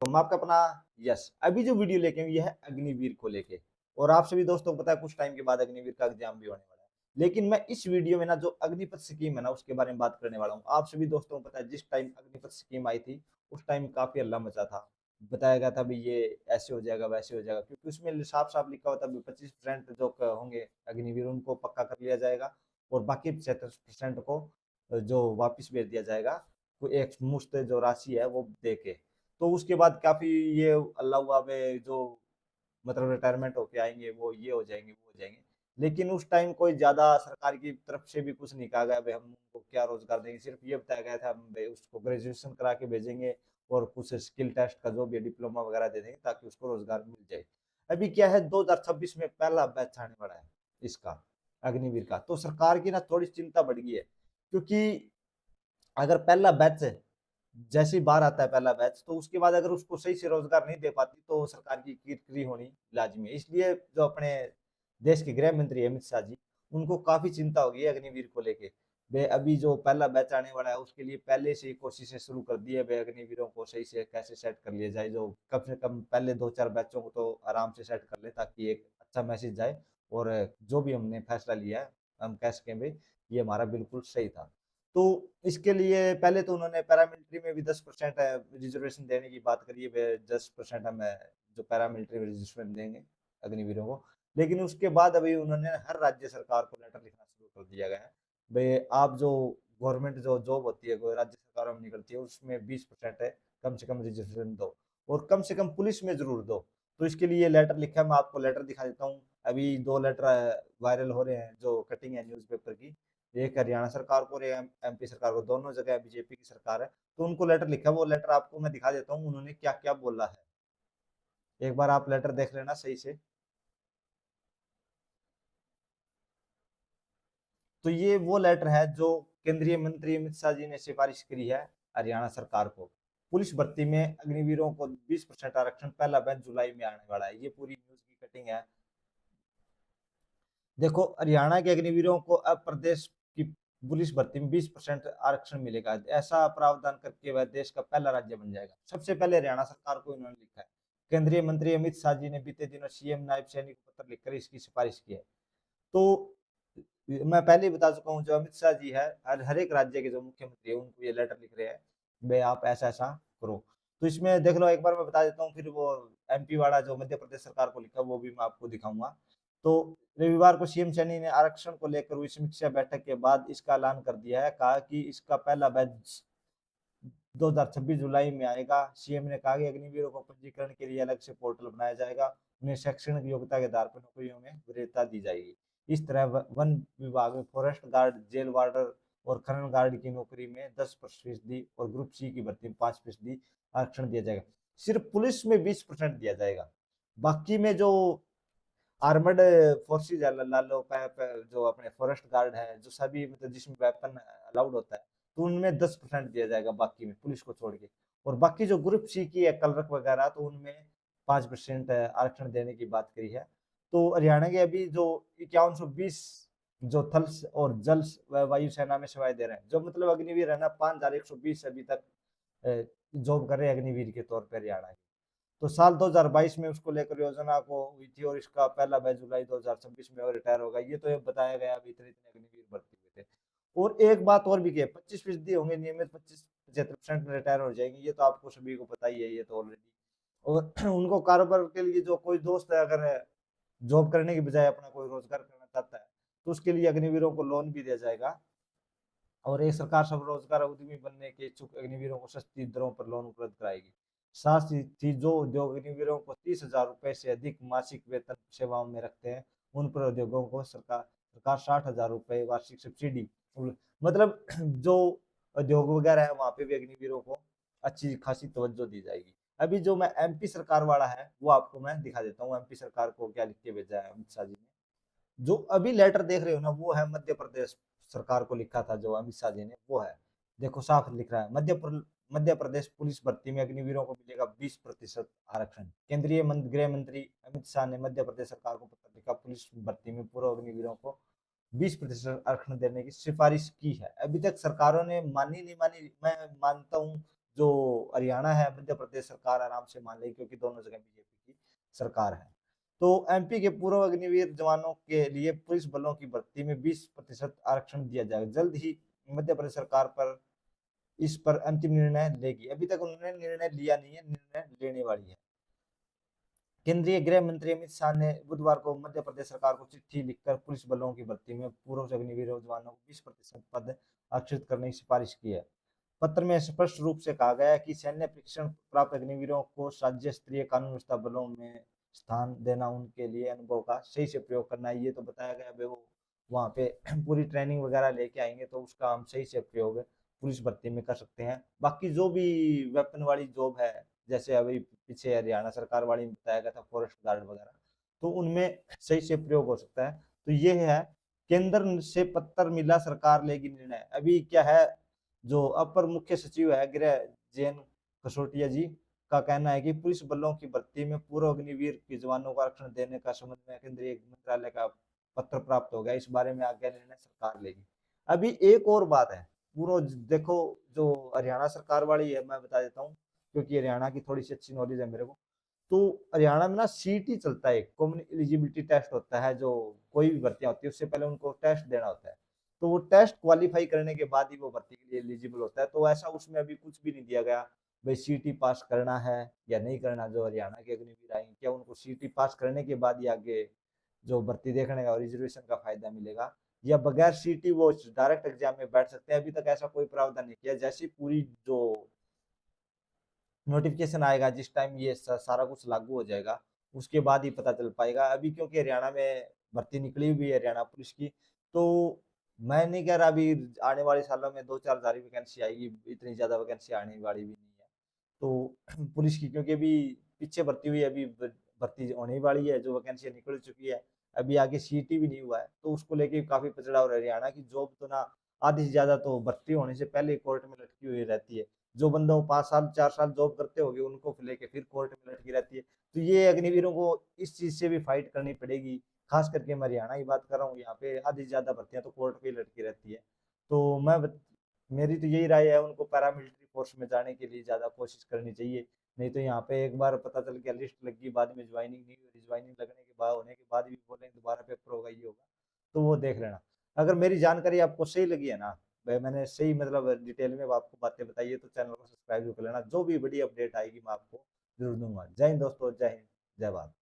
तो मैं आपका अपना यस अभी जो वीडियो लेके हूँ ये है अग्निवीर को लेके। और आप सभी दोस्तों को पता है कुछ टाइम के बाद अग्निवीर का एग्जाम भी होने वाला है। लेकिन मैं इस वीडियो में ना जो अग्निपथ स्कीम है ना उसके बारे में बात करने वाला हूँ। आप सभी दोस्तों को पता है जिस टाइम अग्निपथ स्कीम आई थी उस टाइम काफी हल्ला मचा था। बताया गया था भी ये ऐसे हो जाएगा वैसे हो जाएगा, क्योंकि उसमें साफ साफ लिखा हुआ था 25% जो होंगे अग्निवीर उनको पक्का कर लिया जाएगा और बाकी 75% को जो वापिस भेज दिया जाएगा, कोई एक मुश्त जो राशि है वो दे के। तो उसके बाद काफी ये अल्लाह हुआ में जो मतलब रिटायरमेंट होके आएंगे वो ये हो जाएंगे वो हो जाएंगे। लेकिन उस टाइम कोई ज्यादा सरकार की तरफ से भी कुछ नहीं कहा गया भाई हम उनको क्या रोजगार देंगे, सिर्फ ये बताया गया था हम भाई उसको ग्रेजुएशन करा के भेजेंगे और कुछ स्किल टेस्ट का जो भी डिप्लोमा वगैरह दे देंगे ताकि उसको रोजगार मिल जाए। अभी क्या है 2026 में पहला बैच आने वाला है इसका अग्निवीर का, तो सरकार की ना थोड़ी चिंता बढ़ गई है। क्योंकि अगर पहला बैच जैसे ही बाहर आता है पहला बैच तो उसके बाद अगर उसको सही से रोजगार नहीं दे पाती तो सरकार की किरकिरी होनी लाजमी है। इसलिए जो अपने देश के गृह मंत्री अमित शाह जी, उनको काफी चिंता होगी अग्निवीर को लेके। वे अभी जो पहला बैच आने वाला है उसके लिए पहले से ही कोशिशें शुरू कर दी है, वे अग्निवीरों को सही से कैसे सेट कर लिया जाए, जो कम से कम पहले 2-4 बैचों को तो आराम से सेट कर ले ताकि एक अच्छा मैसेज जाए और जो भी हमने फैसला लिया है हम कह सकें भाई ये हमारा बिल्कुल सही था। तो इसके लिए पहले तो उन्होंने पैरामिलिट्री में भी 10% रिजर्वेशन देने की बात करी है, 10% हमें जो पैरामिलिट्री में रिजर्वेशन देंगे अग्निवीरों को। लेकिन उसके बाद अभी उन्होंने हर राज्य सरकार को लेटर लिखना शुरू कर दिया गया है भाई आप जो गवर्नमेंट जो जॉब होती है राज्य सरकारों में निकलती है उसमें 20% है कम से कम रिजर्वेशन दो और कम से कम पुलिस में जरूर दो। तो इसके लिए लेटर लिखा है, मैं आपको लेटर दिखा देता हूँ। अभी 2 लेटर वायरल हो रहे हैं जो कटिंग है न्यूज़पेपर की, एक हरियाणा सरकार को और एमपी सरकार को, दोनों जगह बीजेपी की सरकार है। तो उनको लेटर लिखा है, वो लेटर आपको मैं दिखा देता हूँ उन्होंने क्या क्या बोला है। एक बार आप लेटर देख लेना सही से। तो ये वो लेटर है जो केंद्रीय मंत्री अमित शाह जी ने सिफारिश करी है हरियाणा सरकार को। पुलिस भर्ती में अग्निवीरों को 20% आरक्षण, पहला बैच जुलाई में आने वाला है। ये पूरी न्यूज की कटिंग है। देखो हरियाणा के अग्निवीरों को अब प्रदेश की पुलिस भर्ती में 20% आरक्षण मिलेगा। ऐसा प्रावधान करके वह देश का पहला राज्य बन जाएगा। सबसे पहले हरियाणा सरकार को इन्होंने लिखा है। केंद्रीय मंत्री अमित शाह जी ने बीते दिनों सीएम नायब सैनिक को पत्र लिखकर इसकी सिफारिश की है। तो मैं पहले ही बता चुका हूँ जो अमित शाह जी है हर एक राज्य के जो मुख्यमंत्री है उनको ये लेटर लिख रहे हैं भाई आप ऐसा ऐसा करो। तो इसमें देख लो एक बार मैं बता देता हूँ, फिर वो एमपी वाला जो मध्य प्रदेश सरकार को लिखा वो भी मैं आपको दिखाऊंगा। तो रविवार को सीएम सैनी ने आरक्षण को लेकर हुई समीक्षा बैठक के बाद इसका ऐलान कर दिया है, कहा कि इसका पहला बैच 2026 जुलाई में आएगा। सीएम ने कहा कि अग्निवीरों को पंजीकरण के लिए अलग से पोर्टल बनाया जाएगा, उन्हें शैक्षणिक योग्यता के आधार पर नौकरियों में वरीयता दी जाएगी। इस तरह वन विभाग में फॉरेस्ट गार्ड, जेल वार्डर और खनन गार्ड की नौकरी में 10% और ग्रुप सी की भर्ती में 5% आरक्षण दिया जाएगा। सिर्फ पुलिस में 20% दिया जाएगा। बाकी में जो आर्मड फोर्सेज है ला लो जो अपने फॉरेस्ट गार्ड है जो सभी मतलब जिसमें वेपन अलाउड होता है तो उनमें 10% दिया जाएगा बाकी में पुलिस को छोड़ के। और बाकी जो ग्रुप सी की है कलरक वगैरह तो उनमें 5% आरक्षण देने की बात करी है। तो हरियाणा के अभी जो 5120 जो थल और जल वायु सेना में सेवाएं दे रहे हैं, जो मतलब अग्निवीर है ना 5120 अभी तक जॉब कर रहे हैं अग्निवीर के तौर पर हरियाणा के। तो साल 2022 में उसको लेकर योजना को हुई थी और इसका पहला बैच जुलाई 2026 में और रिटायर होगा। ये तो ये बताया गया अभी इतने इतने अग्निवीर भर्ती हुए थे। और एक बात और भी की 25% होंगे नियमित, 25-75% में रिटायर हो जाएंगे। ये तो आपको सभी को पता ही है ये तो ऑलरेडी। और उनको कारोबार के लिए जो कोई दोस्त है अगर जॉब करने की बजाय अपना कोई रोजगार करना चाहता है तो उसके लिए अग्निवीरों को लोन भी दिया जाएगा। और एक सरकार स्वरोजगार उद्यमी बनने के इच्छुक अग्निवीरों को सस्ती दरों पर लोन उपलब्ध कराएगी। साथ ही जो उद्योग अग्निवीरों को 30,000 रुपए से अधिक मासिक वेतन सेवाओं में रखते हैं उन पर उद्योगों को सरकार सरकार 60,000 रुपए वार्षिक सब्सिडी, मतलब जो उद्योग वगैरह है वहां पे भी अग्निवीरों को अच्छी खासी तवज्जो दी जाएगी। अभी जो मैं एमपी सरकार वाला है वो आपको मैं दिखा देता हूँ एमपी सरकार को क्या लिख के भेजा है अमित शाह जी ने। जो अभी लेटर देख रहे हो ना वो है मध्य प्रदेश सरकार को लिखा था जो अमित शाह जी ने, वो है। देखो साफ लिख रहा है मध्य प्रदेश पुलिस भर्ती में अग्निवीरों को मिलेगा 20% आरक्षण। केंद्रीय गृह मंत्री अमित शाह ने मध्य प्रदेश सरकार को पत्र लिखा पुलिस भर्ती में पूर्व अग्निवीरों को 20% आरक्षण देने की सिफारिश की है। अभी तक सरकारों ने मानी नहीं मानी मैं मानता हूँ जो हरियाणा है, मध्य प्रदेश सरकार आराम से मान लेगी, क्योंकि दोनों जगह बीजेपी की सरकार है। तो एमपी के पूर्व अग्निवीर जवानों के लिए पुलिस बलों की भर्ती में 20% आरक्षण दिया जाएगा। जल्द ही मध्य प्रदेश सरकार पर इस पर अंतिम निर्णय लेगी। अभी तक उन्होंने निर्णय लिया नहीं है, निर्णय लेने वाली है। केंद्रीय गृह मंत्री अमित शाह ने बुधवार को मध्य प्रदेश सरकार को चिट्ठी लिखकर पुलिस बलों की भर्ती में पूर्व अग्निवीर जवानों को 20% पद आरक्षित करने की सिफारिश की है। पत्र में स्पष्ट रूप से कहा गया है कि सैन्य प्रशिक्षण प्राप्त अग्निवीरों को राज्य स्तरीय कानून व्यवस्था बलों में स्थान देना, उनके लिए अनुभव का सही से प्रयोग करना है। ये तो बताया गया है, वो वहाँ पे पूरी ट्रेनिंग वगैरह लेके आएंगे तो उसका हम सही से प्रयोग पुलिस भर्ती में कर सकते हैं। बाकी जो भी वेपन वाली जॉब है, जैसे अभी पीछे हरियाणा सरकार वाली में बताया गया था फॉरेस्ट गार्ड वगैरह, तो उनमें सही से प्रयोग हो सकता है। तो ये है, केंद्र से पत्र मिला, सरकार लेगी निर्णय। अभी क्या है, जो अपर मुख्य सचिव है गृह जैन कसोटिया जी का कहना है कि पुलिस बलों की भर्ती में पूर्व अग्निवीर के जवानों को आरक्षण देने का संबंध में केंद्रीय मंत्रालय का पत्र प्राप्त हो गया। इस बारे में आगे निर्णय सरकार लेगी। अभी एक और बात है, पूरा देखो, जो हरियाणा सरकार वाली है, मैं बता देता हूँ क्योंकि हरियाणा की थोड़ी सी अच्छी नॉलेज है मेरे को। तो हरियाणा में ना सीटी चलता है, कॉमन एलिजिबिलिटी टेस्ट होता है, जो कोई भी भर्तियां होती है उससे पहले उनको टेस्ट देना होता है। तो वो टेस्ट क्वालिफाई करने के बाद ही वो भर्ती के लिए एलिजिबल होता है। तो ऐसा उसमें अभी कुछ भी नहीं दिया गया भाई सीटी पास करना है या नहीं करना। जो हरियाणा के अग्निवीर आएंगे, क्या उनको सीटी पास करने के बाद ही आगे जो भर्ती देखने का रिजर्वेशन का फायदा मिलेगा, या बगैर सीटी वो डायरेक्ट एग्जाम में बैठ सकते हैं। अभी तक ऐसा कोई प्रावधान नहीं किया। जैसी पूरी जो नोटिफिकेशन आएगा, जिस टाइम ये सारा कुछ लागू हो जाएगा, उसके बाद ही पता चल पाएगा। अभी क्योंकि हरियाणा में भर्ती निकली हुई है हरियाणा पुलिस की, तो मैं नहीं कह रहा अभी आने वाले सालों में 2-4 हजार वैकेंसी आएगी, इतनी ज्यादा वैकेंसी आने वाली भी नहीं है। तो पुलिस की क्योंकि अभी पीछे भर्ती हुई है, अभी भर्ती होने वाली है, जो वैकेंसी निकल चुकी है, अभी आगे सीटी भी नहीं हुआ है, तो उसको लेके काफी पचड़ा। और हरियाणा की जॉब तो ना आधी से ज्यादा तो भर्ती होने से पहले कोर्ट में लटकी हुई रहती है। जो बंदों 5 साल 4 साल जॉब करते होंगे उनको लेके फिर कोर्ट में लटकी रहती है। तो ये अग्निवीरों को इस चीज से भी फाइट करनी पड़ेगी। खास करके मैं हरियाणा की बात कर रहा हूँ, यहाँ पे आधी से ज्यादा भर्तियां तो कोर्ट पे लटकी रहती है। तो मेरी तो यही राय है, उनको पैरामिलिट्री फोर्स में जाने के लिए ज्यादा कोशिश करनी चाहिए। नहीं तो यहाँ पे एक बार पता चल गया, लिस्ट लग गई, बाद में ज्वाइनिंग नहीं हुई, ज्वाइनिंग लगने के बाद होने के बाद भी बोलेंगे दोबारा पेपर होगा, ये होगा, तो वो देख लेना। अगर मेरी जानकारी आपको सही लगी है ना, भाई मैंने सही मतलब डिटेल में आपको बातें बताई है, तो चैनल को सब्सक्राइब कर लेना। जो भी बड़ी अपडेट आएगी मैं आपको जरूर दूंगा। जय हिंद दोस्तों, जय हिंद, जय भारत।